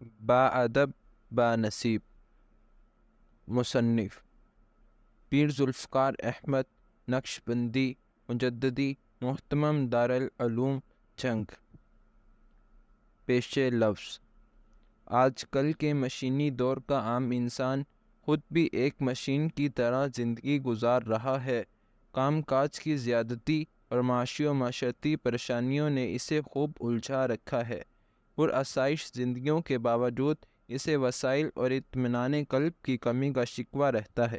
باادب بانصیب۔ مصنف پیر ذوالفقار احمد نقشبندی مجددی محتمم دارالعلوم چنگ۔ پیش لفظ۔ آج کل کے مشینی دور کا عام انسان خود بھی ایک مشین کی طرح زندگی گزار رہا ہے۔ کام کاج کی زیادتی اور معاشی و معاشرتی پریشانیوں نے اسے خوب الجھا رکھا ہے۔ پرآسائش زندگیوں کے باوجود اسے وسائل اور اطمینان قلب کی کمی کا شکوہ رہتا ہے۔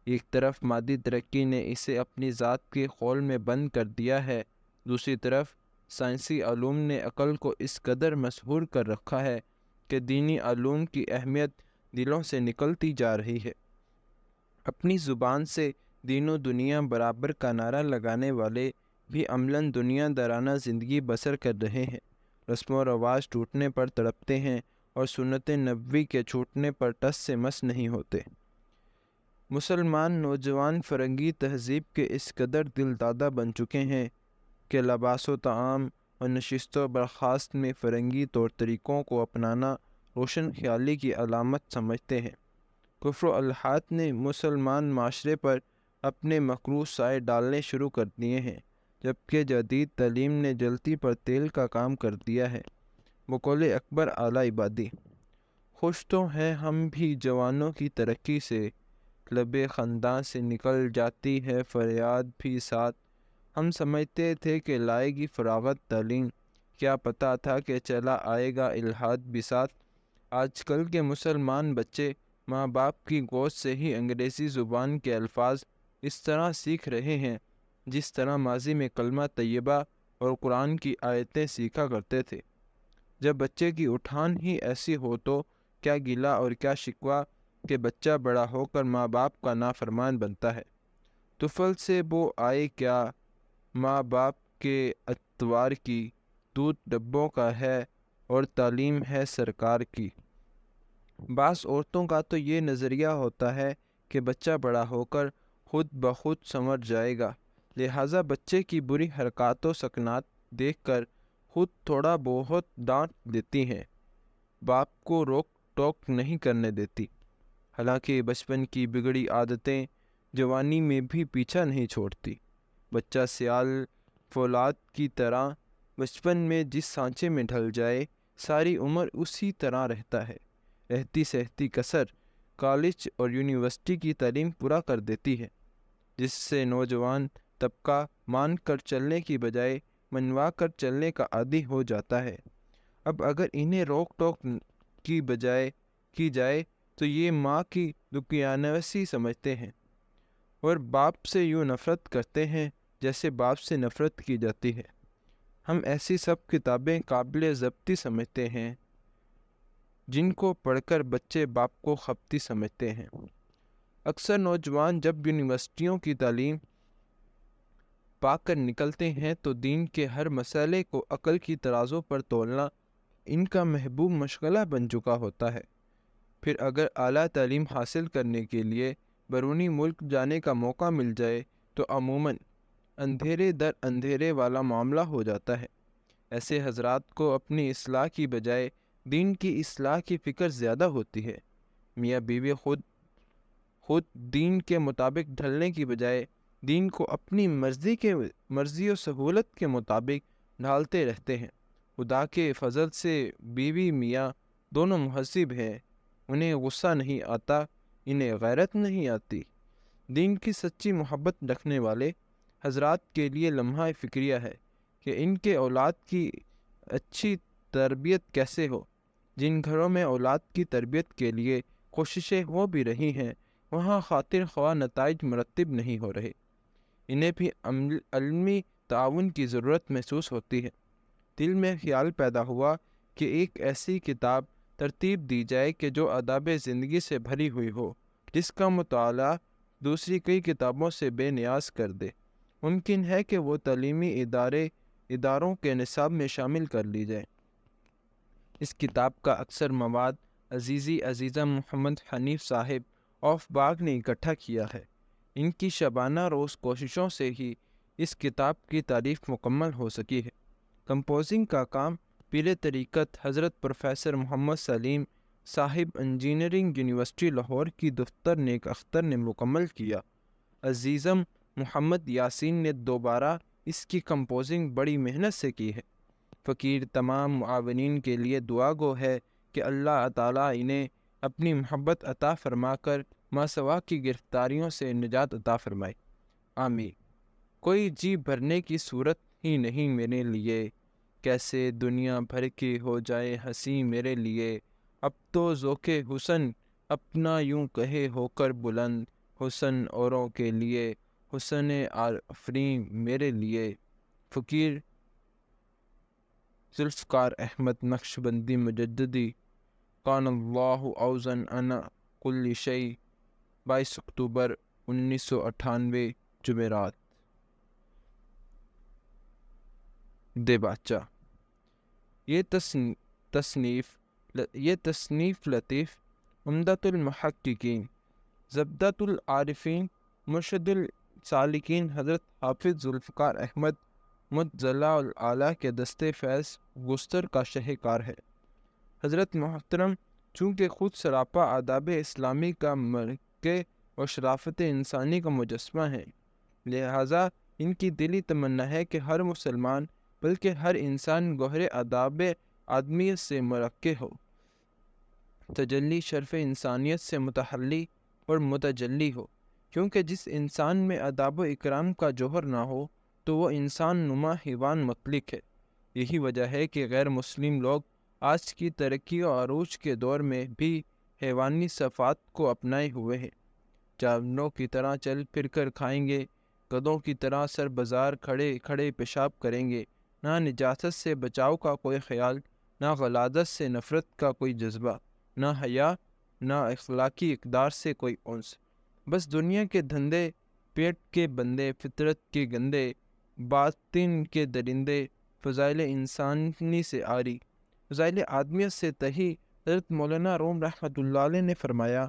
ایک طرف مادی ترقی نے اسے اپنی ذات کے خول میں بند کر دیا ہے، دوسری طرف سائنسی علوم نے عقل کو اس قدر مسحور کر رکھا ہے کہ دینی علوم کی اہمیت دلوں سے نکلتی جا رہی ہے۔ اپنی زبان سے دین و دنیا برابر کا نعرہ لگانے والے بھی عملاً دنیا دارانہ زندگی بسر کر رہے ہیں، رسم و رواج ٹوٹنے پر تڑپتے ہیں اور سنت نبوی کے چھوٹنے پر ٹس سے مس نہیں ہوتے۔ مسلمان نوجوان فرنگی تہذیب کے اس قدر دل دادہ بن چکے ہیں کہ لباس و طعام اور نشست و برخاست میں فرنگی طور طریقوں کو اپنانا روشن خیالی کی علامت سمجھتے ہیں۔ کفر و الحاد نے مسلمان معاشرے پر اپنے مکروہ سائے ڈالنے شروع کر دیے ہیں، جبکہ جدید تعلیم نے جلتی پر تیل کا کام کر دیا ہے۔ بقول اکبر اعلی عبادی، خوش تو ہیں ہم بھی جوانوں کی ترقی سے، لب خنداں سے نکل جاتی ہے فریاد بھی ساتھ۔ ہم سمجھتے تھے کہ لائے گی فراغت تعلیم، کیا پتہ تھا کہ چلا آئے گا الحاد بھی ساتھ۔ آج کل کے مسلمان بچے ماں باپ کی گود سے ہی انگریزی زبان کے الفاظ اس طرح سیکھ رہے ہیں جس طرح ماضی میں کلمہ طیبہ اور قرآن کی آیتیں سیکھا کرتے تھے۔ جب بچے کی اٹھان ہی ایسی ہو تو کیا گلہ اور کیا شکوہ کہ بچہ بڑا ہو کر ماں باپ کا نافرمان بنتا ہے۔ طفل سے وہ آئے کیا ماں باپ کے اتوار کی، دودھ ڈبوں کا ہے اور تعلیم ہے سرکار کی۔ بعض عورتوں کا تو یہ نظریہ ہوتا ہے کہ بچہ بڑا ہو کر خود بخود سنور جائے گا، لہٰذا بچے کی بری حرکات و سکنات دیکھ کر خود تھوڑا بہت ڈانٹ دیتی ہیں، باپ کو روک ٹوک نہیں کرنے دیتی۔ حالانکہ بچپن کی بگڑی عادتیں جوانی میں بھی پیچھا نہیں چھوڑتی۔ بچہ سیال فولاد کی طرح بچپن میں جس سانچے میں ڈھل جائے ساری عمر اسی طرح رہتا ہے۔ رہتی سہتی کسر کالج اور یونیورسٹی کی تعلیم پورا کر دیتی ہے، جس سے نوجوان طبقہ مان کر چلنے کی بجائے منوا کر چلنے کا عادی ہو جاتا ہے۔ اب اگر انہیں روک ٹوک کی بجائے کی جائے تو یہ ماں کی دکیانوسی سمجھتے ہیں اور باپ سے یوں نفرت کرتے ہیں جیسے باپ سے نفرت کی جاتی ہے۔ ہم ایسی سب کتابیں قابل ضبطی سمجھتے ہیں جن کو پڑھ کر بچے باپ کو خپتی سمجھتے ہیں۔ اکثر نوجوان جب یونیورسٹیوں کی تعلیم پا کر نکلتے ہیں تو دین کے ہر مسئلے کو عقل کی ترازو پر تولنا ان کا محبوب مشغلہ بن چکا ہوتا ہے۔ پھر اگر اعلیٰ تعلیم حاصل کرنے کے لیے بیرونی ملک جانے کا موقع مل جائے تو عموماً اندھیرے در اندھیرے والا معاملہ ہو جاتا ہے۔ ایسے حضرات کو اپنی اصلاح کی بجائے دین کی اصلاح کی فکر زیادہ ہوتی ہے۔ میاں بیوی خود دین کے مطابق ڈھلنے کی بجائے دین کو اپنی مرضی و سہولت کے مطابق ڈھالتے رہتے ہیں۔ خدا کے فضل سے بیوی میاں دونوں مہذب ہیں، انہیں غصہ نہیں آتا، انہیں غیرت نہیں آتی۔ دین کی سچی محبت رکھنے والے حضرات کے لیے لمحہ فکریہ ہے کہ ان کے اولاد کی اچھی تربیت کیسے ہو۔ جن گھروں میں اولاد کی تربیت کے لیے کوششیں ہو بھی رہی ہیں وہاں خاطر خواہ نتائج مرتب نہیں ہو رہے۔ انہیں بھی علمی تعاون کی ضرورت محسوس ہوتی ہے۔ دل میں خیال پیدا ہوا کہ ایک ایسی کتاب ترتیب دی جائے کہ جو آداب زندگی سے بھری ہوئی ہو، جس کا مطالعہ دوسری کئی کتابوں سے بے نیاز کر دے۔ ممکن ہے کہ وہ تعلیمی اداروں کے نصاب میں شامل کر لی جائے۔ اس کتاب کا اکثر مواد عزیزی عزیزہ محمد حنیف صاحب آف باغ نے اکٹھا کیا ہے۔ ان کی شبانہ روز کوششوں سے ہی اس کتاب کی تعریف مکمل ہو سکی ہے۔ کمپوزنگ کا کام پیر طریقت حضرت پروفیسر محمد سلیم صاحب انجینئرنگ یونیورسٹی لاہور کی دفتر نیک اختر نے مکمل کیا۔ عزیزم محمد یاسین نے دوبارہ اس کی کمپوزنگ بڑی محنت سے کی ہے۔ فقیر تمام معاونین کے لیے دعا گو ہے کہ اللہ تعالیٰ انہیں اپنی محبت عطا فرما کر ماسوا کی گرفتاریوں سے نجات عطا فرمائے، آمین۔ کوئی جی بھرنے کی صورت ہی نہیں میرے لیے، کیسے دنیا بھر کی ہو جائے ہنسی میرے لیے۔ اب تو ذوق حسن اپنا یوں کہے ہو کر بلند، حسن اوروں کے لیے حسن آفرین میرے لیے۔ فقیر ذوالفقار احمد نقشبندی مجددی کان اللہ اوزن انا کل شیء، 22 اکتوبر 1998 جمعرات۔ دیباچہ، یہ تصنیف لطیف عمدۃ المحققین، زبدۃ العارفین، مرشد السالکین حضرت حافظ ذوالفقار احمد متضلع الاعلیٰ کے دستے فیض گستر کا شہکار ہے۔ حضرت محترم چونکہ خود سراپا آداب اسلامی کا مرکے اور شرافت انسانی کا مجسمہ ہیں، لہٰذا ان کی دلی تمنا ہے کہ ہر مسلمان بلکہ ہر انسان گوہر آداب آدمیت سے مرکے ہو، تجلی شرف انسانیت سے متحلی اور متجلی ہو، کیونکہ جس انسان میں آداب و اکرام کا جوہر نہ ہو تو وہ انسان نما حیوان مطلق ہے۔ یہی وجہ ہے کہ غیر مسلم لوگ آج کی ترقی و عروج کے دور میں بھی حیوانی صفات کو اپنائے ہوئے ہیں۔ جانوروں کی طرح چل پھر کر کھائیں گے، گدھوں کی طرح سر بازار کھڑے کھڑے پیشاب کریں گے، نہ نجاست سے بچاؤ کا کوئی خیال، نہ غلاظت سے نفرت کا کوئی جذبہ، نہ حیا، نہ اخلاقی اقدار سے کوئی انس، بس دنیا کے دھندے، پیٹ کے بندے، فطرت کے گندے، باطن کے درندے، فضائل انسانی سے آری، فضائل آدمیت سے تہی۔ حضرت مولانا روم رحمۃ اللہ علیہ نے فرمایا،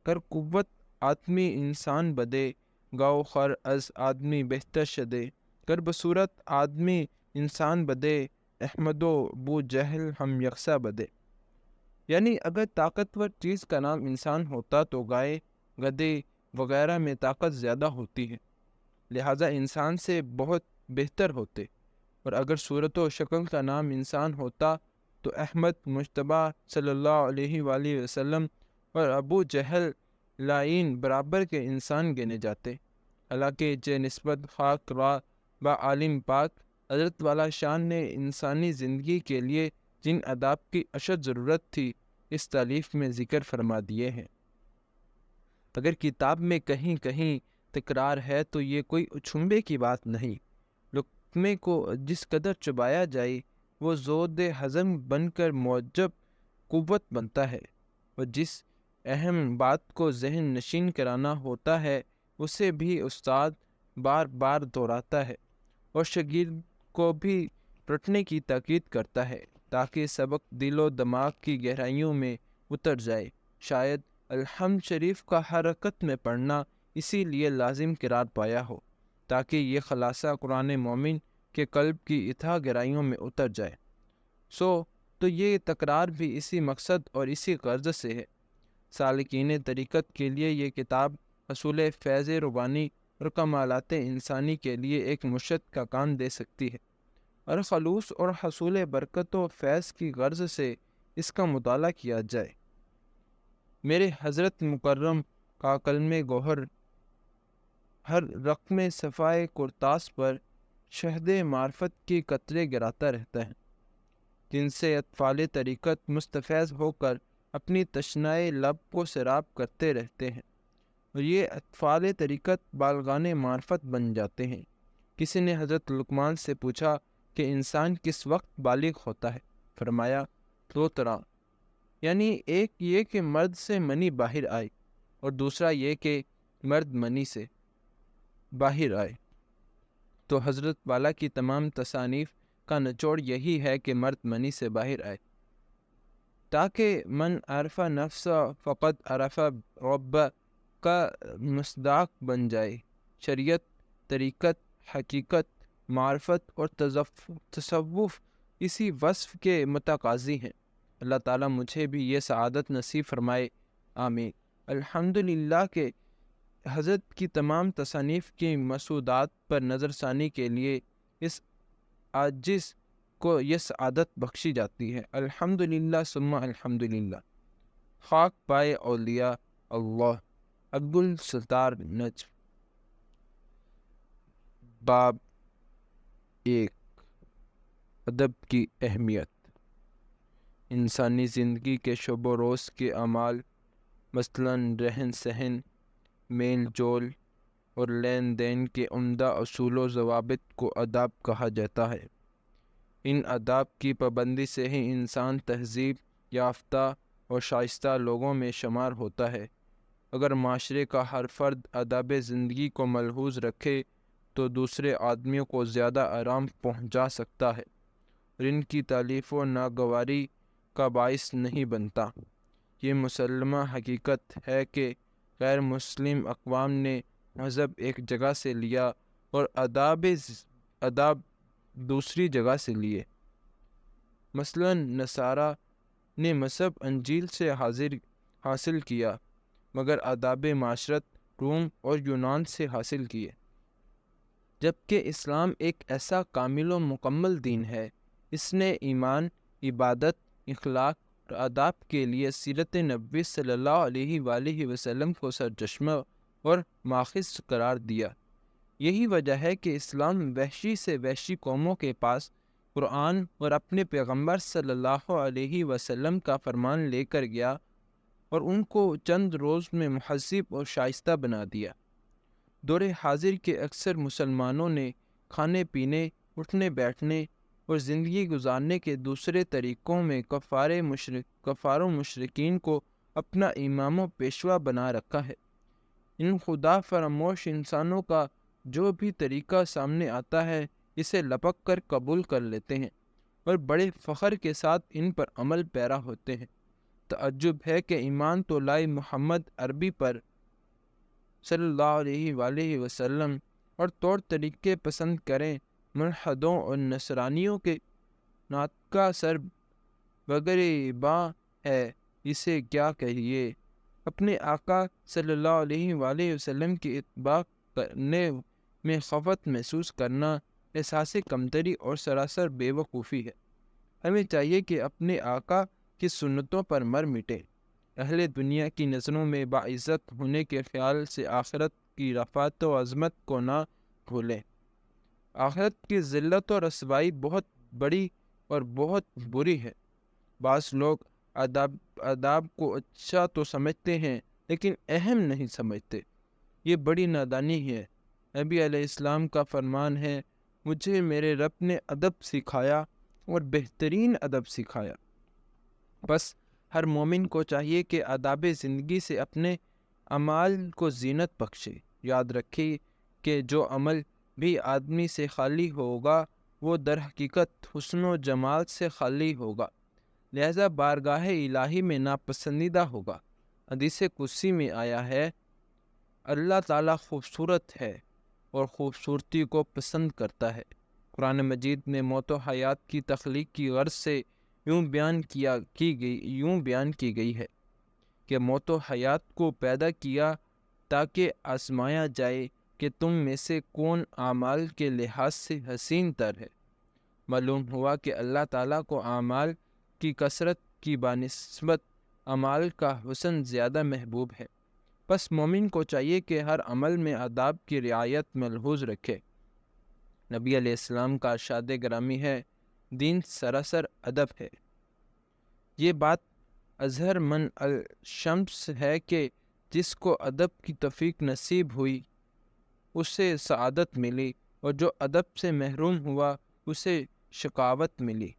کر قوت آدمی انسان بدے، گاؤ خر از آدمی بہتر شدے، کر بصورت آدمی انسان بدے، احمد و بو جہل ہم یکساں بدے۔ یعنی اگر طاقتور چیز کا نام انسان ہوتا تو گائے، گدھے وغیرہ میں طاقت زیادہ ہوتی ہے، لہٰذا انسان سے بہت بہتر ہوتے، اور اگر صورت و شکل کا نام انسان ہوتا تو احمد مجتبیٰ صلی اللہ علیہ وآلہ وسلم اور ابو جہل لعین برابر کے انسان گنے جاتے۔ حالانکہ جے نسبت خاک را با عالم پاک، حضرت والا شان نے انسانی زندگی کے لیے جن آداب کی اشد ضرورت تھی اس تالیف میں ذکر فرما دیے ہیں۔ اگر کتاب میں کہیں کہیں تکرار ہے تو یہ کوئی اچھمبے کی بات نہیں، لقمے کو جس قدر چبایا جائے وہ زود ہضم بن کر موجب قوت بنتا ہے، اور جس اہم بات کو ذہن نشین کرانا ہوتا ہے اسے بھی استاد بار بار دہراتا ہے اور شاگرد کو بھی رٹنے کی تاکید کرتا ہے تاکہ سبق دل و دماغ کی گہرائیوں میں اتر جائے۔ شاید الحمد شریف کا حرکت میں پڑھنا اسی لیے لازم قرار پایا ہو تاکہ یہ خلاصہ قرآن مومن کے قلب کی اتھا گہرائیوں میں اتر جائے۔ تو یہ تکرار بھی اسی مقصد اور اسی غرض سے ہے۔ سالکین طریقت کے لیے یہ کتاب حصول فیض ربانی اور کمالات انسانی کے لیے ایک مرشد کا کام دے سکتی ہے، اور خلوص اور حصول برکت و فیض کی غرض سے اس کا مطالعہ کیا جائے۔ میرے حضرت مکرم کا کلم گوہر ہر رقم صفائے کرتاس پر شہد معرفت کی قطرے گراتا رہتا ہے، جن سے اطفال طریقت مستفیض ہو کر اپنی تشنائے لب کو سیراب کرتے رہتے ہیں، اور یہ اطفال طریقت بالغان معرفت بن جاتے ہیں۔ کسی نے حضرت لقمان سے پوچھا کہ انسان کس وقت بالغ ہوتا ہے؟ فرمایا 2 طرح، یعنی ایک یہ کہ مرد سے منی باہر آئے، اور دوسرا یہ کہ مرد منی سے باہر آئے۔ تو حضرت والا کی تمام تصانیف کا نچوڑ یہی ہے کہ مرد منی سے باہر آئے، تاکہ من عرف نفس فقط عرف رب کا مصداق بن جائے۔ شریعت، طریقت، حقیقت، معرفت اور تصوف اسی وصف کے متقاضی ہیں۔ اللہ تعالیٰ مجھے بھی یہ سعادت نصیب فرمائے، آمین۔ الحمدللہ کہ حضرت کی تمام تصانیف کی مسودات پر نظر ثانی کے لیے اس عاجز کو یہ سعادت بخشی جاتی ہے۔ الحمدللہ ثم الحمدللہ۔ خاک پائے اولیاء اللہ۔ عبدالستار نجم۔ باب 1، ادب کی اہمیت۔ انسانی زندگی کے شب و روز کے اعمال، مثلاً رہن سہن، میل جول اور لین دین کے عمدہ اصول و ضوابط کو آداب کہا جاتا ہے۔ ان آداب کی پابندی سے ہی انسان تہذیب یافتہ اور شائستہ لوگوں میں شمار ہوتا ہے۔ اگر معاشرے کا ہر فرد آداب زندگی کو ملحوظ رکھے تو دوسرے آدمیوں کو زیادہ آرام پہنچا سکتا ہے اور ان کی تالیف و ناگواری کا باعث نہیں بنتا۔ یہ مسلمہ حقیقت ہے کہ غیر مسلم اقوام نے مذہب ایک جگہ سے لیا اور آداب دوسری جگہ سے لیے۔ مثلاً نصارہ نے مذہب انجیل سے حاصل کیا، مگر آداب معاشرت روم اور یونان سے حاصل کیے۔ جبکہ اسلام ایک ایسا کامل و مکمل دین ہے، اس نے ایمان، عبادت، اخلاق اور آداب کے لیے سیرت نبوی صلی اللہ علیہ وآلہ وسلم کو سرچشمہ اور ماخذ قرار دیا۔ یہی وجہ ہے کہ اسلام وحشی سے وحشی قوموں کے پاس قرآن اور اپنے پیغمبر صلی اللہ علیہ وسلم کا فرمان لے کر گیا اور ان کو چند روز میں مہذب اور شائستہ بنا دیا۔ دور حاضر کے اکثر مسلمانوں نے کھانے پینے، اٹھنے بیٹھنے اور زندگی گزارنے کے دوسرے طریقوں میں کفار و مشرکین کو اپنا امام و پیشوا بنا رکھا ہے۔ ان خدا فراموش انسانوں کا جو بھی طریقہ سامنے آتا ہے اسے لپک کر قبول کر لیتے ہیں اور بڑے فخر کے ساتھ ان پر عمل پیرا ہوتے ہیں۔ تعجب ہے کہ ایمان تو لائے محمد عربی پر صلی اللہ علیہ وآلہ وسلم اور طور طریقے پسند کریں ملحدوں اور نصرانیوں کے ناطقہ سر بگریباں ہے، اسے کیا کہیے۔ اپنے آقا صلی اللہ علیہ وآلہ وسلم کی اتباع کرنے میں خفت محسوس کرنا احساس کمتری اور سراسر بے وقوفی ہے۔ ہمیں چاہیے کہ اپنے آقا کی سنتوں پر مر مٹیں، اہل دنیا کی نظروں میں باعزت ہونے کے خیال سے آخرت کی رفعت و عظمت کو نہ بھولیں۔ آخرت کی ذلت و رسوائی بہت بڑی اور بہت بری ہے۔ بعض لوگ آداب کو اچھا تو سمجھتے ہیں لیکن اہم نہیں سمجھتے، یہ بڑی نادانی ہے۔ نبی علیہ السلام کا فرمان ہے، مجھے میرے رب نے ادب سکھایا اور بہترین ادب سکھایا۔ بس ہر مومن کو چاہیے کہ آداب زندگی سے اپنے اعمال کو زینت بخشے۔ یاد رکھے کہ جو عمل بھی آدمی سے خالی ہوگا وہ در حقیقت حسن و جمال سے خالی ہوگا، لہذا بارگاہ الہی میں ناپسندیدہ ہوگا۔ حدیث قدسی میں آیا ہے، اللہ تعالیٰ خوبصورت ہے اور خوبصورتی کو پسند کرتا ہے۔ قرآن مجید میں موت و حیات کی تخلیق کی غرض سے یوں بیان کی گئی ہے کہ موت و حیات کو پیدا کیا تاکہ آزمایا جائے کہ تم میں سے کون اعمال کے لحاظ سے حسین تر ہے۔ معلوم ہوا کہ اللہ تعالیٰ کو اعمال کی کثرت کی بنسبت اعمال کا حسن زیادہ محبوب ہے۔ پس مومن کو چاہیے کہ ہر عمل میں آداب کی رعایت ملحوظ رکھے۔ نبی علیہ السلام کا ارشاد گرامی ہے، دین سراسر ادب ہے۔ یہ بات اظہر من الشمس ہے کہ جس کو ادب کی توفیق نصیب ہوئی اسے سعادت ملی، اور جو ادب سے محروم ہوا اسے شقاوت ملی۔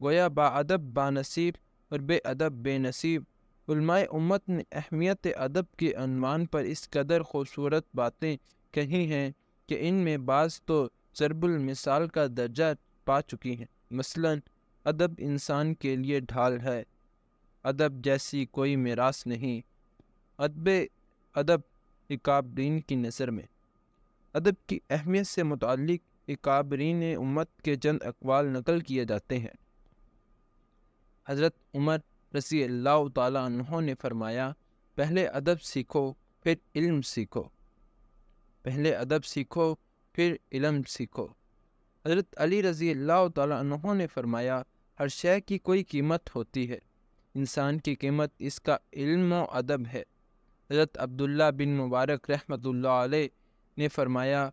گویا با ادب با نصیب اور بے ادب بے نصیب۔ علماء امت نے اہمیت ادب کے عنوان پر اس قدر خوبصورت باتیں کہی ہیں کہ ان میں بعض تو ضرب المثال کا درجہ پا چکی ہیں۔ مثلاً ادب انسان کے لیے ڈھال ہے، ادب جیسی کوئی میراث نہیں۔ ادب اکابرین کی نظر میں ادب کی اہمیت سے متعلق اکابرین امت کے چند اقوال نقل کیے جاتے ہیں۔ حضرت عمر رضی اللہ تعالیٰ عنہ نے فرمایا، پہلے ادب سیکھو پھر علم سیکھو، پہلے ادب سیکھو پھر علم سیکھو۔ حضرت علی رضی اللہ تعالیٰ عنہ نے فرمایا، ہر شے کی کوئی قیمت ہوتی ہے، انسان کی قیمت اس کا علم و ادب ہے۔ حضرت عبداللہ بن مبارک رحمۃ اللہ علیہ نے فرمایا،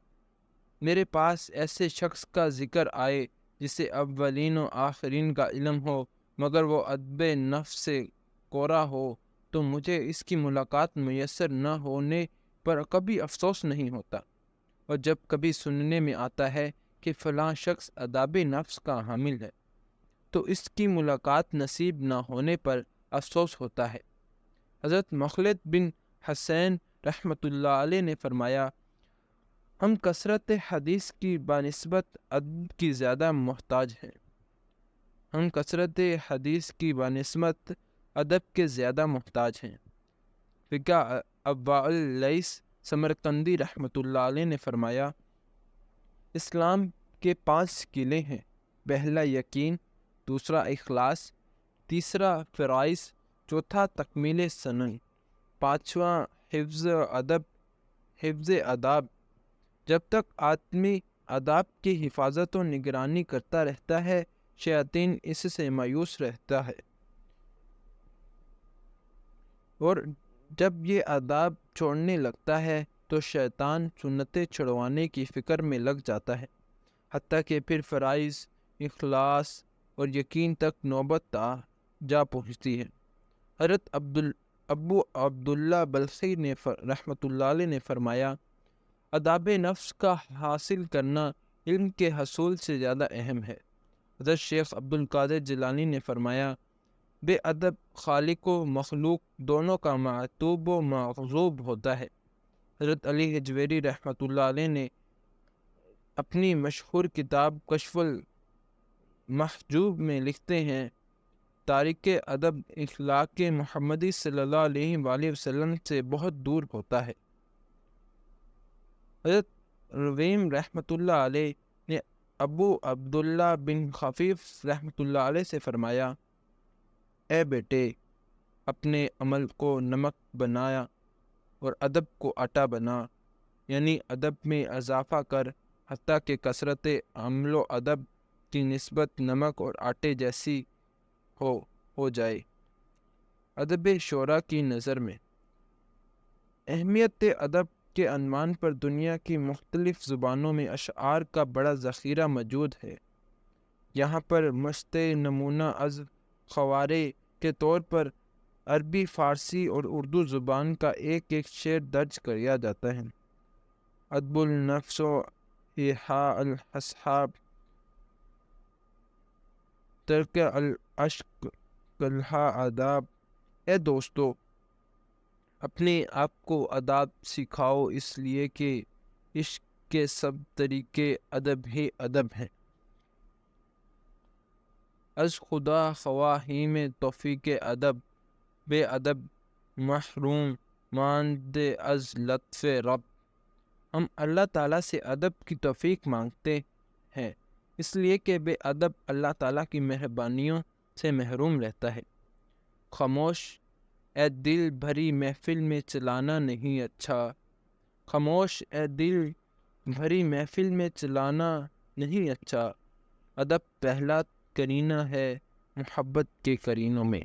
میرے پاس ایسے شخص کا ذکر آئے جسے اولین و آخرین کا علم ہو مگر وہ ادب نفس سے کورا ہو تو مجھے اس کی ملاقات میسر نہ ہونے پر کبھی افسوس نہیں ہوتا، اور جب کبھی سننے میں آتا ہے کہ فلاں شخص آداب نفس کا حامل ہے تو اس کی ملاقات نصیب نہ ہونے پر افسوس ہوتا ہے۔ حضرت مخلد بن حسین رحمۃ اللہ علیہ نے فرمایا، ہم کثرت حدیث کی بنسبت ادب کی زیادہ محتاج ہیں، ہم کثرت حدیث کی بنسبت ادب کے زیادہ محتاج ہیں۔ فقہ ابا اللیث سمرقندی رحمۃ اللہ علیہ نے فرمایا، اسلام کے 5 قلعے ہیں، پہلا یقین، دوسرا اخلاص، تیسرا فرائض، چوتھا تکمیل سنن، پانچواں حفظ آداب۔ جب تک آدمی آداب کی حفاظت و نگرانی کرتا رہتا ہے شیاطین اس سے مایوس رہتا ہے، اور جب یہ آداب چھوڑنے لگتا ہے تو شیطان سنتیں چھڑوانے کی فکر میں لگ جاتا ہے، حتیٰ کہ پھر فرائض، اخلاص اور یقین تک نوبت جا پہنچتی ہے۔ حضرت ابو عبداللہ بلخی نے رحمۃ اللہ علیہ نے فرمایا، آداب نفس کا حاصل کرنا علم کے حصول سے زیادہ اہم ہے۔ حضرت شیخ عبد القادر جیلانی نے فرمایا، بے ادب خالق و مخلوق دونوں کا معتوب و مغضوب ہوتا ہے۔ حضرت علی حجویری رحمۃ اللہ علیہ نے اپنی مشہور کتاب کشف المحجوب میں لکھتے ہیں، تارک ادب اخلاق محمدی صلی اللہ علیہ وآلہ وسلم سے بہت دور ہوتا ہے۔ حضرت رویم رحمۃ اللہ علیہ نے ابو عبداللہ بن خفیف رحمۃ اللہ علیہ سے فرمایا، اے بیٹے، اپنے عمل کو نمک بنایا اور ادب کو آٹا بنا، یعنی ادب میں اضافہ کر حتیٰ کہ کثرت عمل و ادب کی نسبت نمک اور آٹے جیسی ہو جائے۔ ادب شعراء کی نظر میں اہمیت ادب کے عنوان پر دنیا کی مختلف زبانوں میں اشعار کا بڑا ذخیرہ موجود ہے۔ یہاں پر مشت نمونہ از خوارے کے طور پر عربی، فارسی اور اردو زبان کا ایک شعر درج کیا جاتا ہے۔ ادب النفس و ایحاء الاصحاب، ترک العشق کلہا آداب۔ اے دوستو، اپنے آپ کو آداب سکھاؤ، اس لیے کہ عشق کے سب طریقے ادب ہی ادب ہیں۔ از خدا خواہی میں توفیق ادب، بے ادب محروم ماند از لطف رب۔ ہم اللہ تعالیٰ سے ادب کی توفیق مانگتے ہیں، اس لیے کہ بے ادب اللہ تعالیٰ کی مہربانیوں سے محروم رہتا ہے۔ خاموش اے دل بھری محفل میں چلانا نہیں اچھا، خاموش اے دل بھری محفل میں چلانا نہیں اچھا، ادب پہلا کرینہ ہے محبت کے کرینوں میں۔